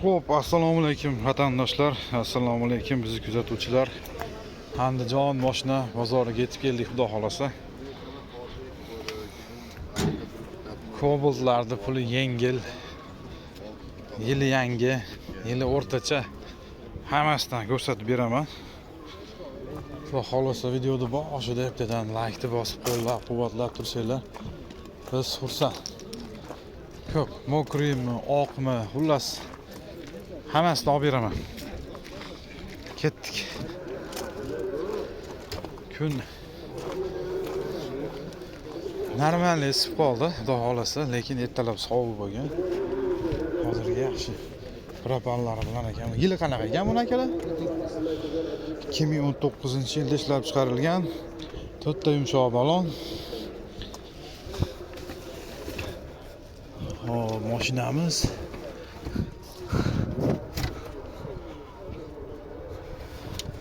Xo'p, assalomu alaykum vatandoshlar, assalomu alaykum bizni kuzatuvchilar. Andijon moshina bozoriga yetib keldik, xudo xolasa. Kobaltlarning puli yengil, yili yangi, yili o'rtacha hammasidan ko'rsatib beraman. Xudo xolasa videoni boshida debdan like bosib qo'llab-quvvatlab tursanglar, biz xursand. Ko'p, mokriymi, oqmi, xullas hammasini olib beraman. Ketdik. Kun normal esib qoldi, xudo xolasa, lekin ertalab sovuq bo'lgan. Hozirga yaxshi. Propanlar bilan ekan. Yili qanaqa ekan buni akalar? 2019-yilda ishlab chiqarilgan. 4 ta yumshoq balon. Mashinamiz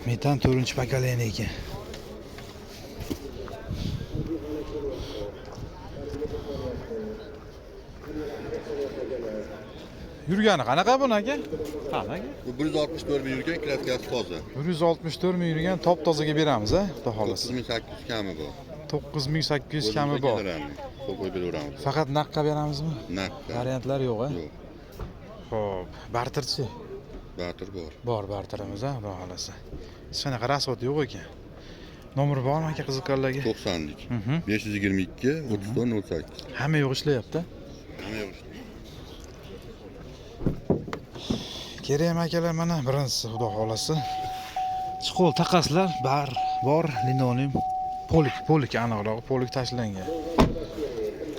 metan 4-pokoleniya ekan. Yurgani qanaqa buni aka? Qanaqa? Bu 164 ming yurgan, kraskasi toza. 164 ming yurgan top tozaga beramiz, a? Xudo xolasa. 9800 kami bor. 9800 kami bor. Qo'yib beraveramiz. Faqat naqqa beramizmi? Naqqa. Variantlar yo'q, a? Yo'q. Xo'p, barterchi? Barter bor. Bor barterimiz, a? Xudo xolasa. Hech qanaqa rasvot yo'q ekan. Nomeri bormi aka qiziqqanlarga? 90lik. 522 3408. Hamma yo'q ishlayapti. Hamma yo'q. Kerak akalar, mana birinchisi xudo xolasa. Chiqol taqaslar bor, linoleum polik aniqroq, polik tashlangan.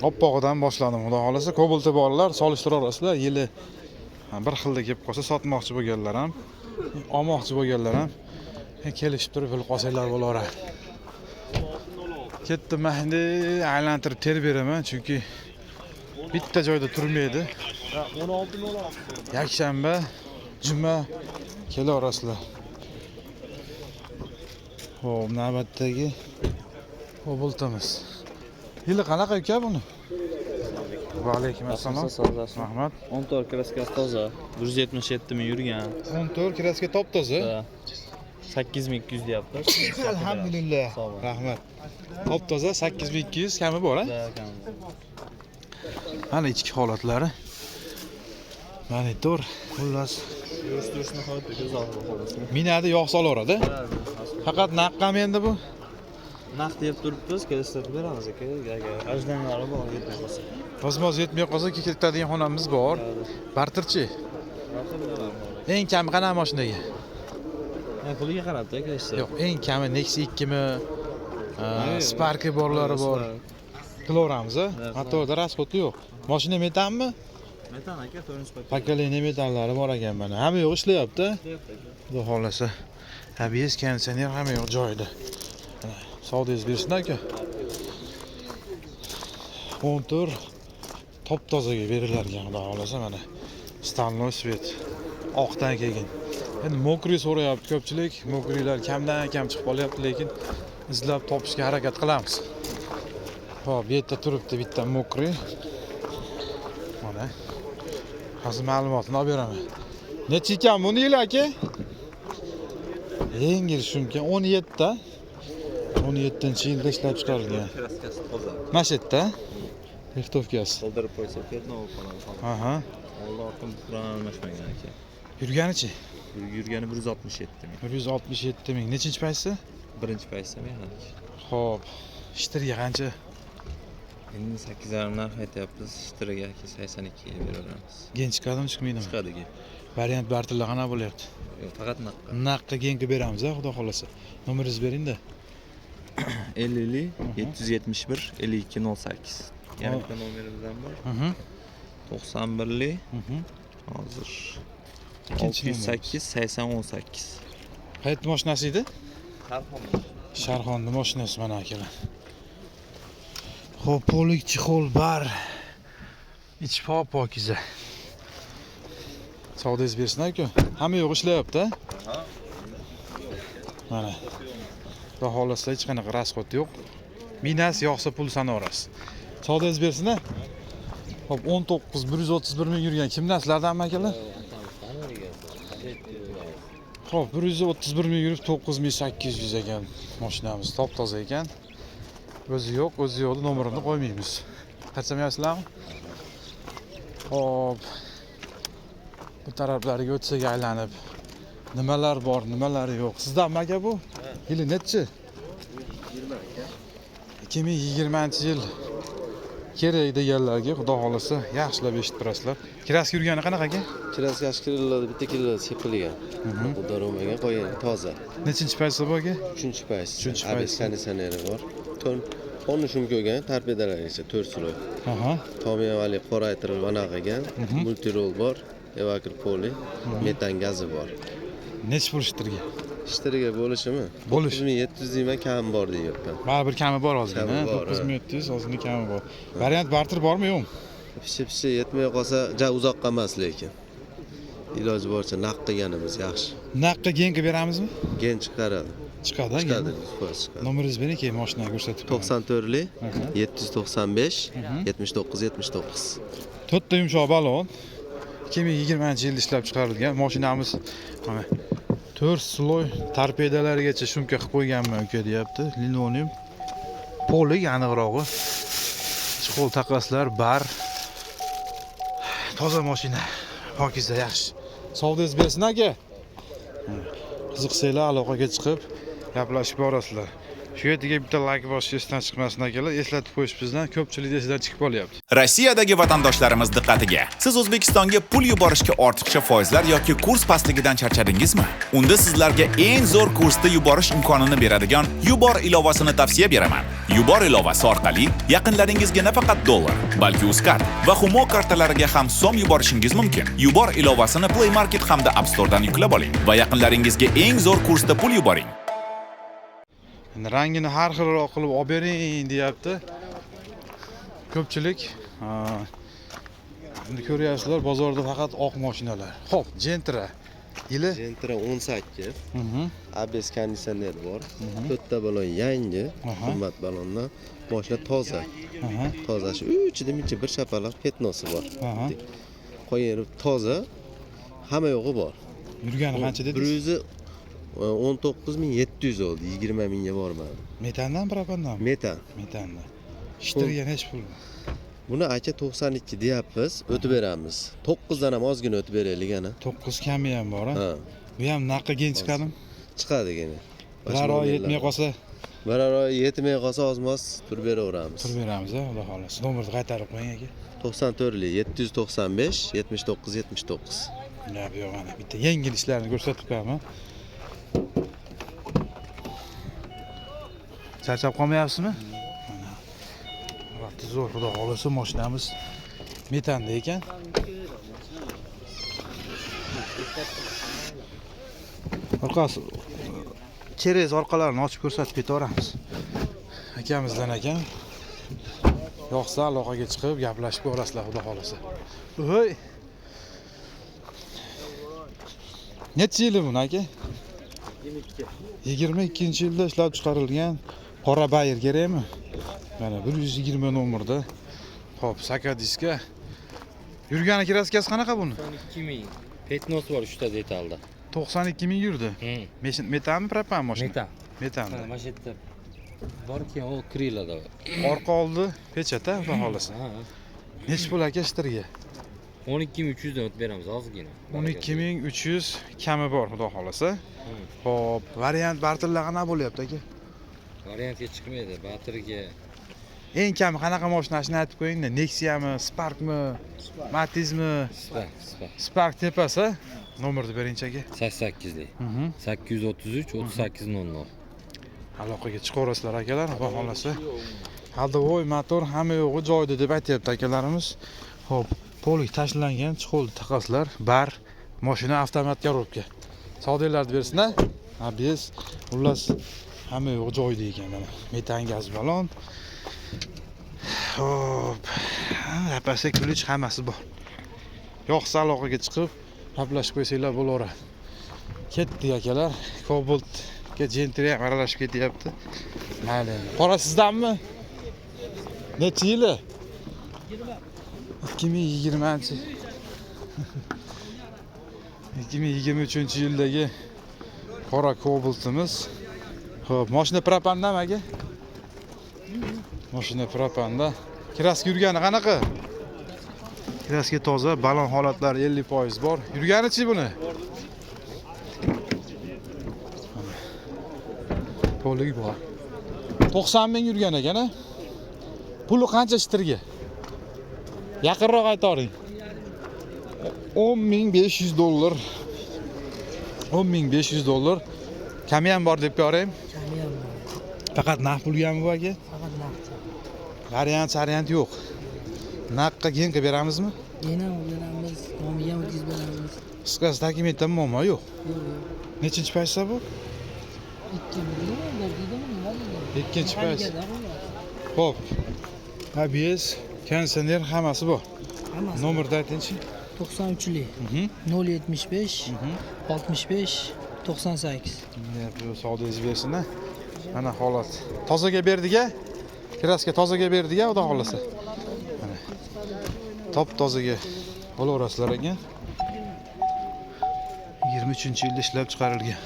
Oppoqdan boshladim xudo xolasa. Kobalti borlar, solishtira olasizlar. Yili bir xilda kelib qolsa sotmoqchi bo'lganlar ham, olmoqchi bo'lganlar ham kelishib turib pul qolsanglar bo'lar. Ketdim endi aylantirib ter beraman, chunki bitta joyda turmaydi. 16 yakshanba, juma kelaverasizlar. Xo'p, navbatdagi kobaltimiz. Yili qanaqa ekan buni? Va alaykum assalom. Rahmat. 14 kraskasi toza. 177 ming yurgan. 14 kraska top toza. 8200 deyapti. Alhamdulillah. Rahmat. Top toza 8200 kami bor, a? Mana ichki holatlari. Monitor, xullas. Yurishni holat ko'z oldida qolsin. Minada yog' solaveradi. Faqat naqqam endi bu. Naq deb turibmiz, kelishtirib beramiz aka. Agar ajdanlari bor yetmay qolsa. Vazmoz yetmay qolsa ketadigan xonamiz bor. Barterchi. Eng kami qanaqa mashinaga? Puliga qarabda kelishtirib. Yo'q, eng kami Nexia 2 mi? Spark borlari bor. Qilaveramiz, a? Motorda rasxoti yo'q. Mashina metanmi? Metan aka, 4-pokoleniya. Pokoleniya metallari bor ekan mana. Hamma yo'q ishlayapti. Xudo xolasa. ABS konditsioner hamma yo'q joyida. Savdoyingiz bersin aka. 14 top tozaga beriladigan xudo xolasa mana. Staloy svet oqdan kelgan. Endi mokriy so'rayapti ko'pchilik. Mokriylar kamdan kam chiqib qolyapti, lekin izlab topishga harakat qilamiz. Xo'p, bu yerda turibdi bitta mokriy. Mana. Hozir ma'lumotini olib beraman. Necha ekan buni yil aka? Yengil shunka 17 ta. 17-yilda ishlab chiqarilgan. Kraskasi toza. Mana shu yerda liftovkasi. Soldirib qo'ysa, ketnovi qoladi. Aha. Alloh kim Qur'on almashmagan aka. Yurganichi? Yurgani 167 ming. 167 ming. Nechinchi paysi? Birinchi paysa mehnat. Xo'p. Shtirga qancha? Endi 8,5 narx aytyapmiz. Shtriga 82 ga beraveramiz. Gen chiqadimi, chiqmaydimi? Chiqadi aka. Variant barterlar qanaqa bo'lyapti? Yo'q, faqat naqqa. Naqqa genga beramiz, xudo xolasa. Nomeringizni bering-da. 50 771 5208. Yana bitta nomerimiz ham bor. 91 hozir 608 8018. Qayerda mashinasi edi? Sharxon. Sharxonda mashinasi mana akalar. Xo'p, polik chixol bar. Ich pokiza. Savdoyingiz bersin aka. Hamma yo'q ishlayapti, a? Mana. Xudo xolasa hech qanaqa rasxot yo'q. Minas yoqsa pul sanaverasiz. Savdoyingiz bersin, a? Hop, 19 131 ming yurgan kimdan sizlardanmi akalar? Xo'p, 131 ming yurib 9800 ekan mashinamiz. Top-toza ekan. O'zi yo'q, nomerini qo'ymaymiz. Qachamaysizlarmi? Xo'p. Bu taraflariga o'tsak aylanib. Nimalar bor, nimalar yo'q. Sizdanmi aka bu? Yili nechi? 2020-yil. Kerak deganlarga xudo xolasa yaxshilab eshitib turasizlar. Kraska yurgani qanaqa aka? Kirasi yaxshi kiriladi, bitta kilo sepilgan. Xudo ro'maga qo'ygan, toza. Nechinchi paysi bu aka? 3-paysi. Uchinchi paysi. ABS konditsioneri bor. Qonni shum ko'rgan, torpedalarigacha 4 sloy. Aha. Tomiyavali qoraytirib vana qilgan, multirol bor, evakr poli, metan gazi bor. Nech pul ishtirga? Ishtiriga bo'lishimi? Bo'lish. 9700 deyman, kam bor deyapman. Baribir kami bor hozir, Kami bor, 9700 hozir kami bor. Variant barter bormi yo'qmi? Pishi yetmay qolsa, uzoqqa emas lekin. Iloji boricha naq qilganimiz yaxshi. Naqqa gen qilib beramizmi? Gen chiqaradi. Chiqadi, Chiqadi, chiqadi. Nomeringizni bering, keyin mashinaga ko'rsatib beraman. 94 795 79 79. To'rtta yumshoq balon 2020-yilda ishlab chiqarilgan mashinamiz. Mana 4 sloy torpedalarigacha shumka qilib qo'yganman uka deyapti. Linoleum polik aniqrog'i. Chiqol taqaslar bar. Toza mashina. Pokiza yaxshi. Savdingiz bersin aka. Qiziqsanglar aloqaga chiqib gaplashib borasizlar. Shu yerga bitta like bosish esdan chiqmasin akalar. Eslatib qo'yish bizdan ko'pchilik esidan chiqib qolyapti. Rossiyadagi vatandoshlarimiz diqqatiga. Siz O'zbekistonga pul yuborishga ortiqcha foizlar yoki kurs pastligidan charchadingizmi? Unda sizlarga eng zo'r kursda yuborish imkonini beradigan Yubor ilovasini tavsiya beraman. Yubor ilovasi orqali yaqinlaringizga nafaqat dollar, balki Uzcard va Humo kartalariga ham so'm yuborishingiz mumkin. Yubor ilovasini Play Market hamda App Store'dan yuklab oling va yaqinlaringizga eng zo'r kursda pul yuboring. Rangini har xilroq qilib olib bering deyapti. Ko'pchilik endi ko'ryapsizlar, bozorda faqat oq mashinalar. Xo'p, Gentra yili Gentra 18. ABS konditsioner bor. 4 ta balon yangi, qimmat balonlar. Mashina toza. Toza shu ichida mincha bir shapaloq petnosi bor. Qo'yib toza. Hamma yo'g'i bor. Yurgani qancha dedingiz? 19700 oldi, 20 mingga bormadi. Metandan propandan? Metan. Metandan. Ishtirgan hech pul. Buni aka 92 deyapmiz, o'tib beramiz. 9 dan ham ozgina o'tib beraylik ana. 9 kami ham bor, Ha. Bu ham naqqa gen chiqadimi? Chiqadi gene. Bir oy yetmay qolsa, bir oy yetmay qolsa ozmoz turib beraveramiz. turib beramiz, xudo xolasa. Nomerni qaytarib qo'ying aka. 94 795 79 79. Gap yo'q ana. Bitta yengil ishlarni ko'rsatib qo'yaman. Charchab qolmayapsizmi? Mana. Vaqti zo'r, xudo xolasa mashinamiz metanda ekan. Orqasi keres orqalarini ochib ko'rsatib ketaveramiz. Akamizdan ekan. Yo'qsa aloqaga chiqib gaplashib ko'rasizlar, xudo xolasa. Voy. Necha yili bu aka? 22-yilda ishlab chiqarilgan qora bayir kerakmi? Mana 120 nomerda. Xo'p, sakadiska. Yurgani kraskasi qanaqa buni? 22000. Petnos bor 3 ta detalda. 92 ming yurdi. Metanmi, propan mashina? Metan. Metan. Mana shu yerda bor keyin u krilada. Orqa oldi pechata, xudo xolasa. Nech pul aka ishtirga? 12300 dan o'tib beramiz ozgina. 12300 kami bor, xudo xolasa. Xo'p, variant barterlar qanaqa bo'lyapti aka? Variantga chiqmaydi, batirga Eng kami qanaqa mashinasini aytib qo'ying-da. Nexia'mi, Sparkmi, Matizmi? Spark tepasi. Nomerni bering aka. 88 lik. 833 3800. Aloqaga chiqaverasizlar akalar, xudo xolasa. Haldovoy motor hamma yo'g'i joyida deb aytayapti akalarimiz. Xo'p, polik tashlangan, chiqoldi taqaslar, bar, mashina avtomat коробка. Savdolarni bersin-a? ABS, xullas hamma yo'g'i joyida ekan mana. Metan gaz balon. Xo'p, apasi kulich hammasi bor. Yo'qsa aloqaga chiqib gaplashib qo'ysanglar bo'laveradi. Ketdik akalar. Cobaltga Gentra ham aralashib ketyapti. Mayli. Qora sizdanmi? Necha yili? 2020. 2023-yildagi qora Cobalt'imiz. Xo'p, mashina propandami aka? Mashina propanda. Kraska yurgani qanaqa? Kraska toza, balon holatlari 50% bor. Yurganichi buni? Poligi bor. 90 ming yurgan ekan-a? Puli qancha shitirga? Yaqinroq aytoring. 10.500 dollar. 10.500 dollar. Kami ham bor deb ko'rayim. Faqat naqd pulgami bu aka? Faqat naqd. Variant yo'q. Naqdga keyin qilib beramizmi? Yana beramiz, nomiga o'tkiz beramiz. Qisqasi dokumentdan muammo yo'q. Nechinchi paysa bu? 2 Ikkinchi paysa. Xo'p. ABS, kondisioner hammasi bor. Hammasi. Nomerni aytingchi. 93lik 075 65 98. Bu savdo izbesini. Mana holat. Tozaga berdik-a? Kraska tozaga berdik-a, xudo xolasa. Mana. Top tozaga bo'laverasizlar ekan. 23-yilda ishlab chiqarilgan.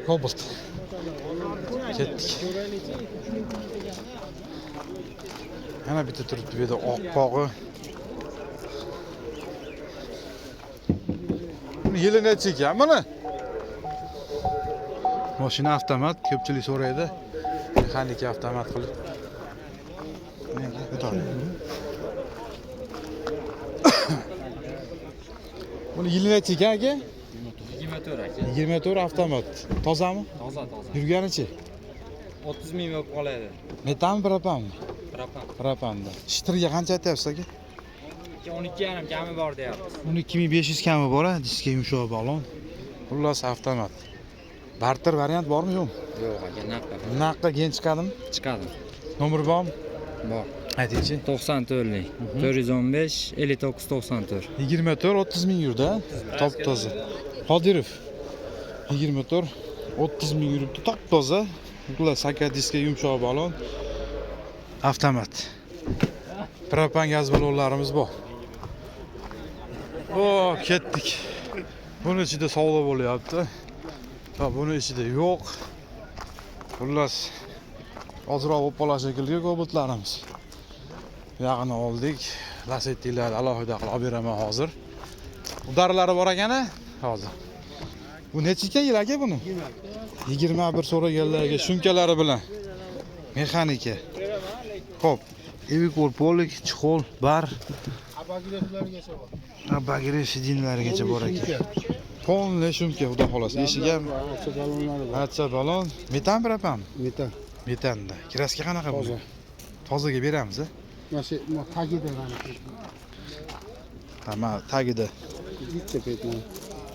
Cobalt. Ketdik. Yana bitta turibdi bu yerda oq pog'i. Yili necha ekan buni? Mashina avtomat, ko'pchilik so'raydi. Mexanika avtomat qilib. Buni yili necha ekan aka? 24 aka. 24 avtomat. Tozami? Toza. Yurganichi? 30 ming bo'lib qoladi. Metanmi, propanmi? Propan. Propanda. Shitirga qancha aytyapsiz aka? 12,5 kami bor deyapmiz. 12500 kami bor-a, diska yumshoq balon. Xullas avtomat. Barter variant bormi yo'qmi? Yo'q aka, naqd. Naqdga keyin chiqadimi? Chiqadi. Nomer bormi? Bor. Aytingchi. 94lik 415 59 94. 24-30 ming yurdi, top toza. Qodirov 24-30 ming yuribdi, top toza. Xullas aka diska yumshoq balon. Avtomat. Propan gaz balonlarimiz bor. O, ketdik. Buni ichida savdo bo'lyapti. Va buni ichida yo'q. Xullas ozroq bo'lib qolar shekilli Cobaltlarimiz. Yaqin oldik. Lasettilar alohida qilib olib beraman hozir. Udarlari bor ekan-a? Hozir. Bu necha yil aka buni? 21 so'raganlarga shunkalari bilan. Mexanika. Xo'p. Evikor polik, chixol, bar. Abagir shidinlarigacha bor ekan. Polniy shumka, xudo xolasa. Eshik ham acha balon. Metan propan? Metan. Metanda. Kraska qanaqa bu? Tozaga beramiz-a? Mana tagida mana. Hamma tagida. Bitta petman.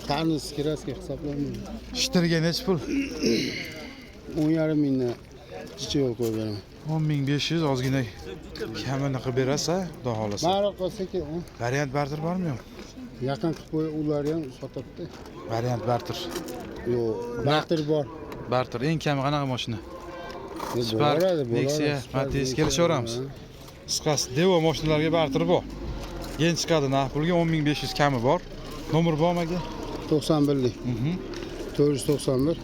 Tanus kraska hisoblanmaydi. Shitirga necha pul? 10,5 mingdan chichiga qo'yib beraman. 10.500 ozgina kamini qilib berasiz, xudo xolasa. Ma'lum qilsa-ki, Variant barter bormi yo'q? yaqin qilib qo'y, ular ham sotadi. Variant barter. Yo'q, barter bor. Barter eng kami qanaqa mashina? Spark, Nexia, Matiz kelishaveramiz. Qisqasi Devo mashinalarga barter bor. Keyin chiqadi narx pulga 10.500 kami bor. Nomer bormi aka? 91lik. 491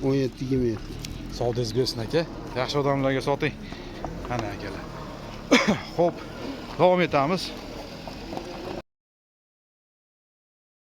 1727. Savdingiz bersin aka. Yaxshi odamlarga soting. Qani akalar. Xo'p, davom etamiz.